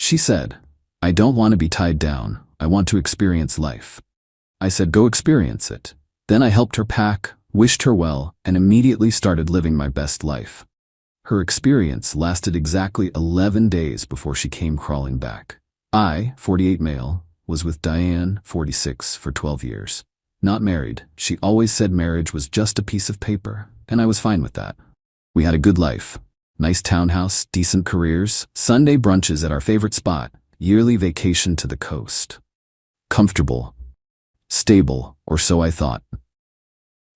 She said, "I don't want to be tied down. I want to experience life." I said, "Go experience it." Then I helped her pack, wished her well, and immediately started living my best life. Her experience lasted exactly 11 days before she came crawling back. I, 48 male, was with Diane, 46, for 12 years. Not married. She always said marriage was just a piece of paper, and I was fine with that. We had a good life. Nice townhouse, decent careers, Sunday brunches at our favorite spot, yearly vacation to the coast. Comfortable. Stable, or so I thought.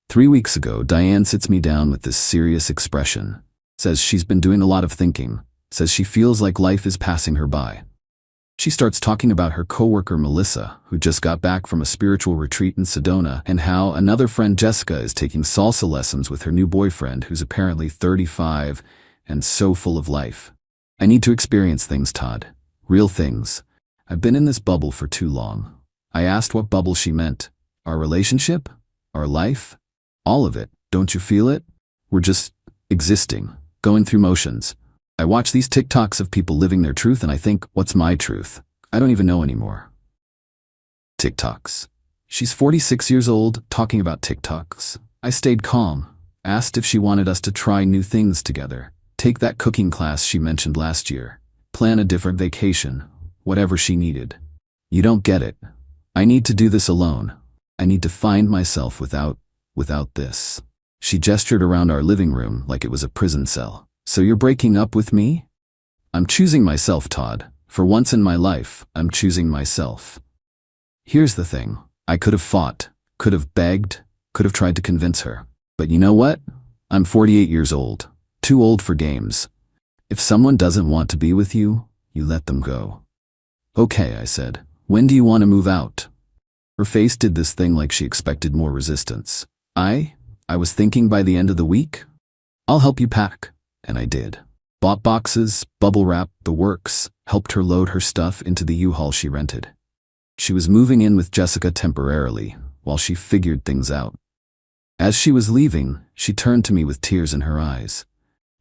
3 weeks ago, Diane sits me down with this serious expression. Says she's been doing a lot of thinking. Says she feels like life is passing her by. She starts talking about her coworker Melissa, who just got back from a spiritual retreat in Sedona, and how another friend Jessica is taking salsa lessons with her new boyfriend, who's apparently 35 and so full of life. I need to experience things, Todd. Real things. I've been in this bubble for too long. I asked what bubble she meant. Our relationship? Our life? All of it. Don't you feel it? We're just existing, going through motions. I watch these TikToks of people living their truth and I think, what's my truth? I don't even know anymore. TikToks. She's 46 years old, talking about TikToks. I stayed calm, asked if she wanted us to try new things together, take that cooking class she mentioned last year, plan a different vacation, whatever she needed. You don't get it. I need to do this alone. I need to find myself without this. She gestured around our living room like it was a prison cell. So you're breaking up with me? I'm choosing myself, Todd. For once in my life, I'm choosing myself. Here's the thing. I could have fought, could have begged, could have tried to convince her. But you know what? I'm 48 years old. Too old for games. If someone doesn't want to be with you, you let them go. Okay, I said. When do you want to move out? Her face did this thing like she expected more resistance. I was thinking by the end of the week. I'll help you pack. And I did. Bought boxes, bubble wrap, the works, helped her load her stuff into the U-Haul she rented. She was moving in with Jessica temporarily, while she figured things out. As she was leaving, she turned to me with tears in her eyes.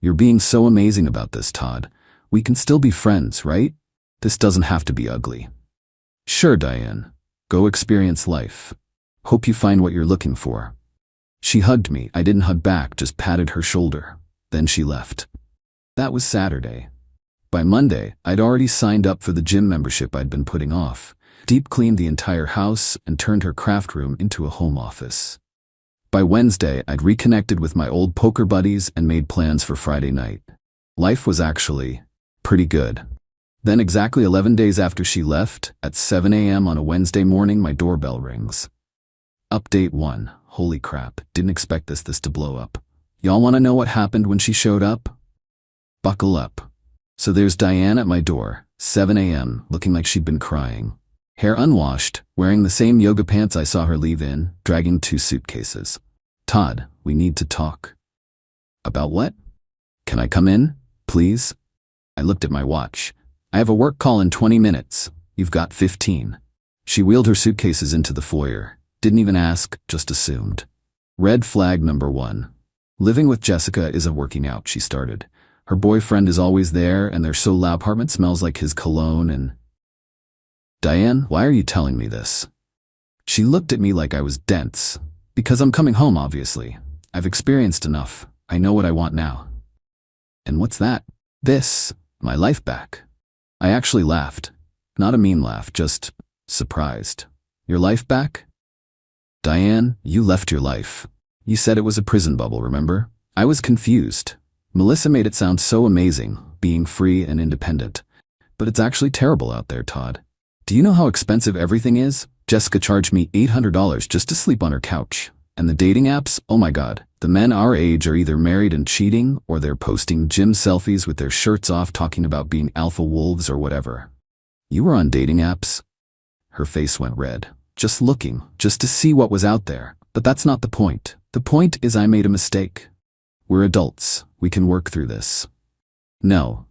You're being so amazing about this, Todd. We can still be friends, right? This doesn't have to be ugly. Sure, Diane. Go experience life. Hope you find what you're looking for. She hugged me. I didn't hug back, just patted her shoulder. Then she left. That was Saturday. By Monday, I'd already signed up for the gym membership I'd been putting off, deep cleaned the entire house, and turned her craft room into a home office. By Wednesday, I'd reconnected with my old poker buddies and made plans for Friday night. Life was actually pretty good. Then exactly 11 days after she left, at 7 a.m. on a Wednesday morning, my doorbell rings. Update 1. Holy crap, didn't expect this to blow up. Y'all want to know what happened when she showed up? Buckle up. So there's Diane at my door, 7 a.m., looking like she'd been crying. Hair unwashed, wearing the same yoga pants I saw her leave in, dragging 2 suitcases. Todd, we need to talk. About what? Can I come in, please? I looked at my watch. I have a work call in 20 minutes. You've got 15. She wheeled her suitcases into the foyer. Didn't even ask, just assumed. Red flag number 1. Living with Jessica isn't working out, she started. Her boyfriend is always there, and their solo apartment smells like his cologne and... Diane, why are you telling me this? She looked at me like I was dense. Because I'm coming home, obviously. I've experienced enough. I know what I want now. And what's that? This. My life back. I actually laughed. Not a mean laugh, just surprised. Your life back? Diane, you left your life. You said it was a prison bubble, remember? I was confused. Melissa made it sound so amazing, being free and independent. But it's actually terrible out there, Todd. Do you know how expensive everything is? Jessica charged me $800 just to sleep on her couch. And the dating apps, oh my god. The men our age are either married and cheating, or they're posting gym selfies with their shirts off talking about being alpha wolves or whatever. You were on dating apps? Her face went red. Just looking, just to see what was out there. But that's not the point. The point is I made a mistake. We're adults. We can work through this. No.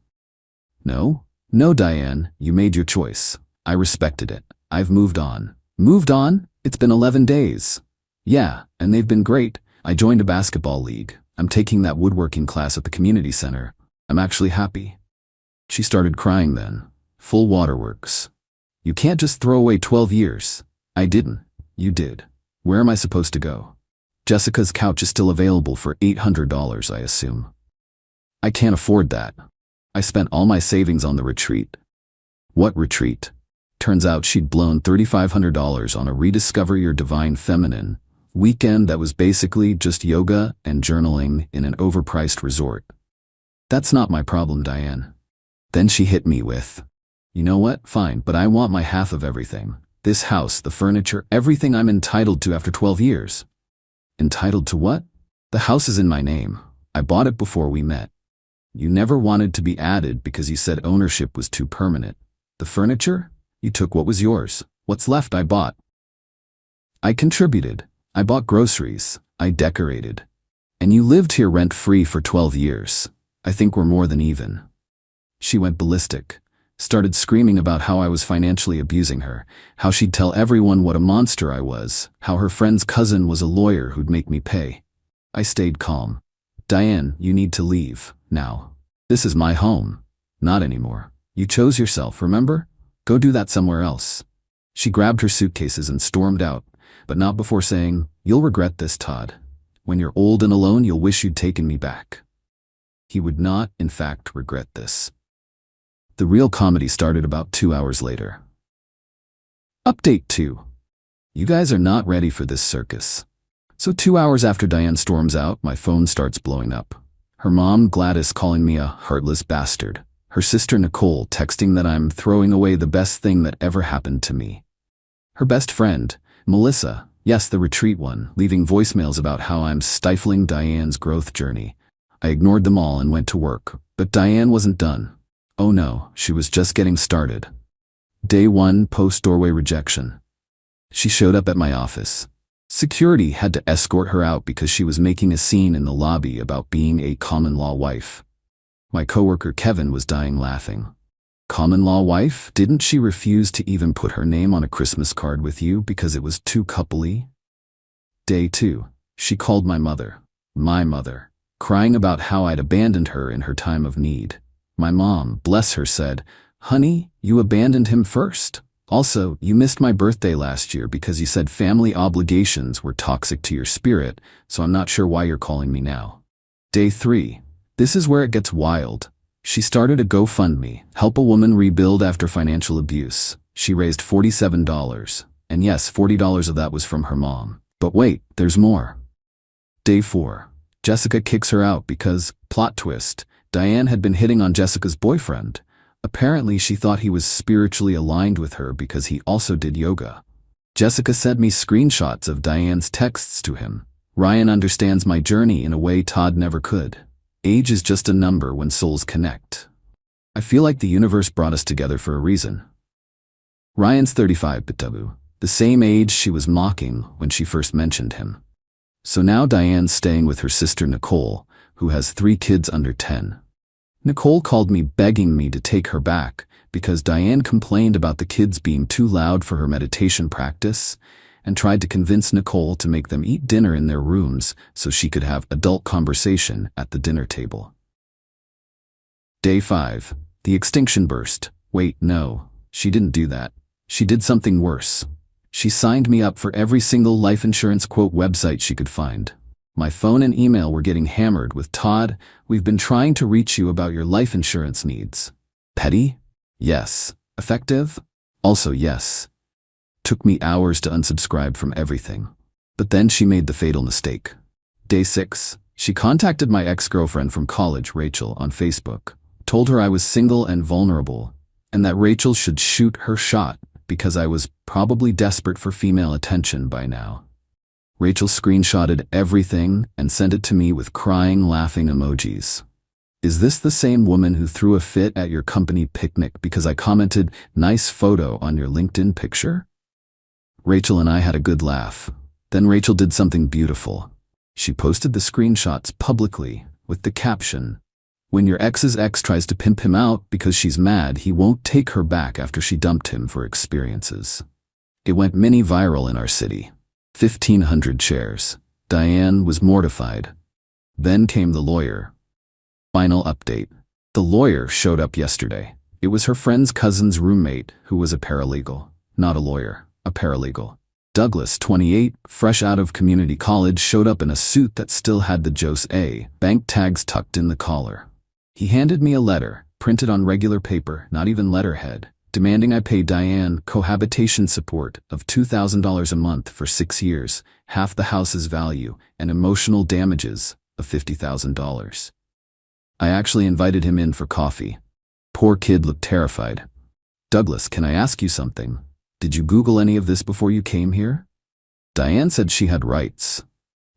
No? No, Diane, you made your choice. I respected it. I've moved on. Moved on? It's been 11 days. Yeah, and they've been great. I joined a basketball league. I'm taking that woodworking class at the community center. I'm actually happy. She started crying then. Full waterworks. You can't just throw away 12 years. I didn't. You did. Where am I supposed to go? Jessica's couch is still available for $800, I assume. I can't afford that. I spent all my savings on the retreat. What retreat? Turns out she'd blown $3,500 on a Rediscover Your Divine Feminine weekend that was basically just yoga and journaling in an overpriced resort. That's not my problem, Diane. Then she hit me with, you know what, fine, but I want my half of everything. This house, the furniture, everything I'm entitled to after 12 years. Entitled to what? The house is in my name. I bought it before we met. You never wanted to be added because you said ownership was too permanent. The furniture? You took what was yours. What's left I bought. I contributed. I bought groceries. I decorated. And you lived here rent-free for 12 years. I think we're more than even. She went ballistic. Started screaming about how I was financially abusing her, how she'd tell everyone what a monster I was, how her friend's cousin was a lawyer who'd make me pay. I stayed calm. Diane, you need to leave, now. This is my home. Not anymore. You chose yourself, remember? Go do that somewhere else. She grabbed her suitcases and stormed out, but not before saying, you'll regret this, Todd. When you're old and alone, you'll wish you'd taken me back. He would not, in fact, regret this. The real comedy started about 2 hours later. Update 2. You guys are not ready for this circus. So 2 hours after Diane storms out, my phone starts blowing up. Her mom, Gladys, calling me a heartless bastard. Her sister, Nicole, texting that I'm throwing away the best thing that ever happened to me. Her best friend, Melissa, yes, the retreat one, leaving voicemails about how I'm stifling Diane's growth journey. I ignored them all and went to work, but Diane wasn't done. Oh no, she was just getting started. Day 1, post-doorway rejection. She showed up at my office. Security had to escort her out because she was making a scene in the lobby about being a common-law wife. My coworker Kevin was dying laughing. Common-law wife? Didn't she refuse to even put her name on a Christmas card with you because it was too coupley? Day 2. She called my mother, crying about how I'd abandoned her in her time of need. My mom, bless her, said, honey, you abandoned him first. Also, you missed my birthday last year because you said family obligations were toxic to your spirit, so I'm not sure why you're calling me now. Day 3. This is where it gets wild. She started a GoFundMe, help a woman rebuild after financial abuse. She raised $47, and yes, $40 of that was from her mom. But wait, there's more. Day 4. Jessica kicks her out because, plot twist, Diane had been hitting on Jessica's boyfriend. Apparently, she thought he was spiritually aligned with her because he also did yoga. Jessica sent me screenshots of Diane's texts to him. Ryan understands my journey in a way Todd never could. Age is just a number when souls connect. I feel like the universe brought us together for a reason. Ryan's 35, the same age she was mocking when she first mentioned him. So now Diane's staying with her sister Nicole, who has 3 kids under 10. Nicole called me begging me to take her back because Diane complained about the kids being too loud for her meditation practice and tried to convince Nicole to make them eat dinner in their rooms so she could have adult conversation at the dinner table. Day 5. The extinction burst. Wait, no, she didn't do that. She did something worse. She signed me up for every single life insurance quote website she could find. My phone and email were getting hammered with, Todd, we've been trying to reach you about your life insurance needs. Petty? Yes. Effective? Also yes. Took me hours to unsubscribe from everything. But then she made the fatal mistake. Day 6. She contacted my ex-girlfriend from college, Rachel, on Facebook, told her I was single and vulnerable, and that Rachel should shoot her shot because I was probably desperate for female attention by now. Rachel screenshotted everything and sent it to me with crying, laughing emojis. Is this the same woman who threw a fit at your company picnic because I commented, nice photo on your LinkedIn picture? Rachel and I had a good laugh. Then Rachel did something beautiful. She posted the screenshots publicly with the caption, when your ex's ex tries to pimp him out because she's mad he won't take her back after she dumped him for experiences. It went mini viral in our city. 1,500 shares. Diane was mortified. Then came the lawyer. Final update. The lawyer showed up yesterday. It was her friend's cousin's roommate, who was a paralegal. Not a lawyer, a paralegal. Douglas, 28, fresh out of community college, showed up in a suit that still had the Jose A. bank tags tucked in the collar. He handed me a letter, printed on regular paper, not even letterhead, demanding I pay Diane cohabitation support of $2,000 a month for 6 years, half the house's value, and emotional damages of $50,000. I actually invited him in for coffee. Poor kid looked terrified. Douglas, can I ask you something? Did you Google any of this before you came here? Diane said she had rights.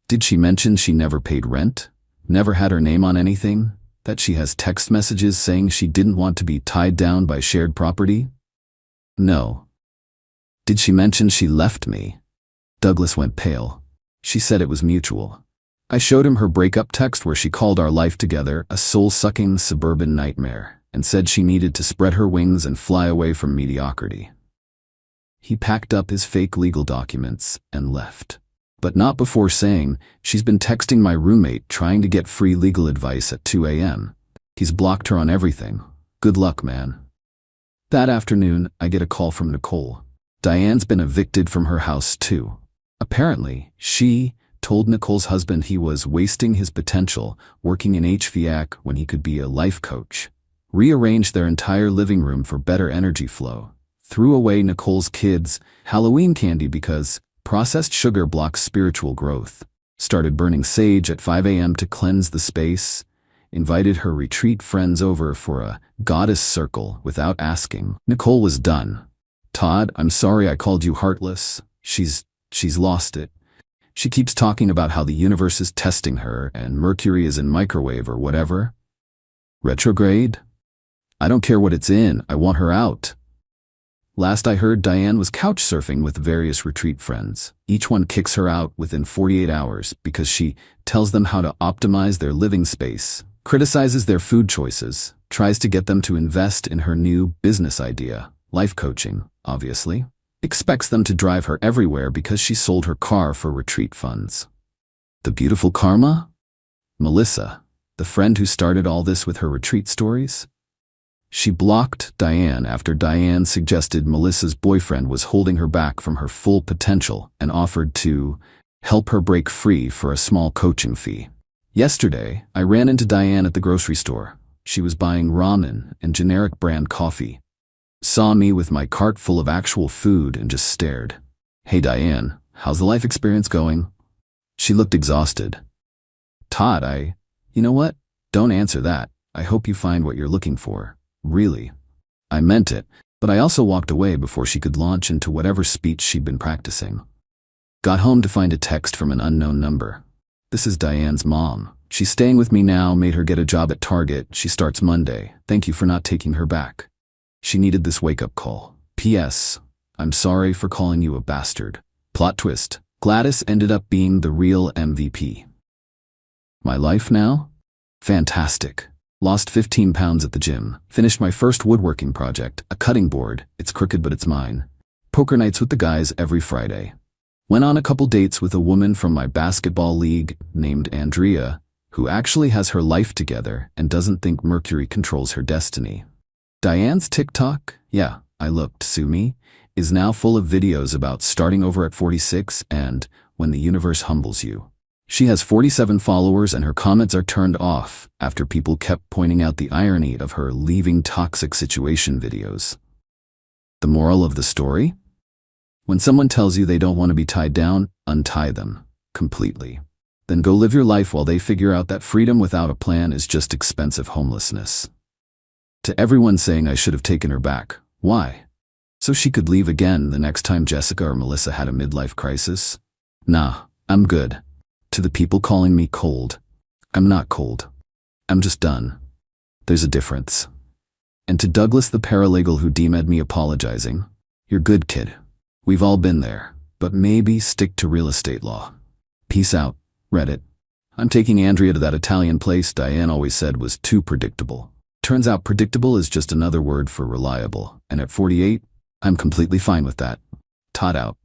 Did she mention she never paid rent? Never had her name on anything? That she has text messages saying she didn't want to be tied down by shared property? No. Did she mention she left me? Douglas went pale. She said it was mutual. I showed him her breakup text where she called our life together a soul-sucking suburban nightmare and said she needed to spread her wings and fly away from mediocrity. He packed up his fake legal documents and left. But not before saying, she's been texting my roommate trying to get free legal advice at 2 a.m. He's blocked her on everything. Good luck, man. That afternoon, I get a call from Nicole. Diane's been evicted from her house too. Apparently, she told Nicole's husband he was wasting his potential working in HVAC when he could be a life coach. Rearranged their entire living room for better energy flow. Threw away Nicole's kids' Halloween candy because processed sugar blocks spiritual growth. Started burning sage at 5 a.m. to cleanse the space. Invited her retreat friends over for a goddess circle without asking. Nicole was done. Todd, I'm sorry I called you heartless. She's lost it. She keeps talking about how the universe is testing her and Mercury is in microwave or whatever. Retrograde? I don't care what it's in, I want her out. Last I heard, Diane was couch surfing with various retreat friends. Each one kicks her out within 48 hours because she tells them how to optimize their living space, criticizes their food choices, tries to get them to invest in her new business idea, life coaching, obviously. Expects them to drive her everywhere because she sold her car for retreat funds. The beautiful karma? Melissa, the friend who started all this with her retreat stories? She blocked Diane after Diane suggested Melissa's boyfriend was holding her back from her full potential and offered to help her break free for a small coaching fee. Yesterday, I ran into Diane at the grocery store. She was buying ramen and generic brand coffee. Saw me with my cart full of actual food and just stared. Hey Diane, how's the life experience going? She looked exhausted. Todd, you know what? Don't answer that. I hope you find what you're looking for. Really. I meant it, but I also walked away before she could launch into whatever speech she'd been practicing. Got home to find a text from an unknown number. This is Diane's mom. She's staying with me now, made her get a job at Target. She starts Monday. Thank you for not taking her back. She needed this wake-up call. P.S. I'm sorry for calling you a bastard. Plot twist. Gladys ended up being the real MVP. My life now? Fantastic. Lost 15 pounds at the gym. Finished my first woodworking project, a cutting board. It's crooked but it's mine. Poker nights with the guys every Friday. Went on a couple dates with a woman from my basketball league named Andrea, who actually has her life together and doesn't think Mercury controls her destiny. Diane's TikTok, yeah, I looked, sue me, is now full of videos about starting over at 46 and when the universe humbles you. She has 47 followers and her comments are turned off after people kept pointing out the irony of her leaving toxic situation videos. The moral of the story? When someone tells you they don't want to be tied down, untie them completely. Then go live your life while they figure out that freedom without a plan is just expensive homelessness. To everyone saying I should have taken her back, why? So she could leave again the next time Jessica or Melissa had a midlife crisis? Nah, I'm good. To the people calling me cold, I'm not cold. I'm just done. There's a difference. And to Douglas the paralegal who DM'd me apologizing, you're good, kid. We've all been there, but maybe stick to real estate law. Peace out, Reddit. I'm taking Andrea to that Italian place Diane always said was too predictable. Turns out predictable is just another word for reliable, and at 48, I'm completely fine with that. Todd out.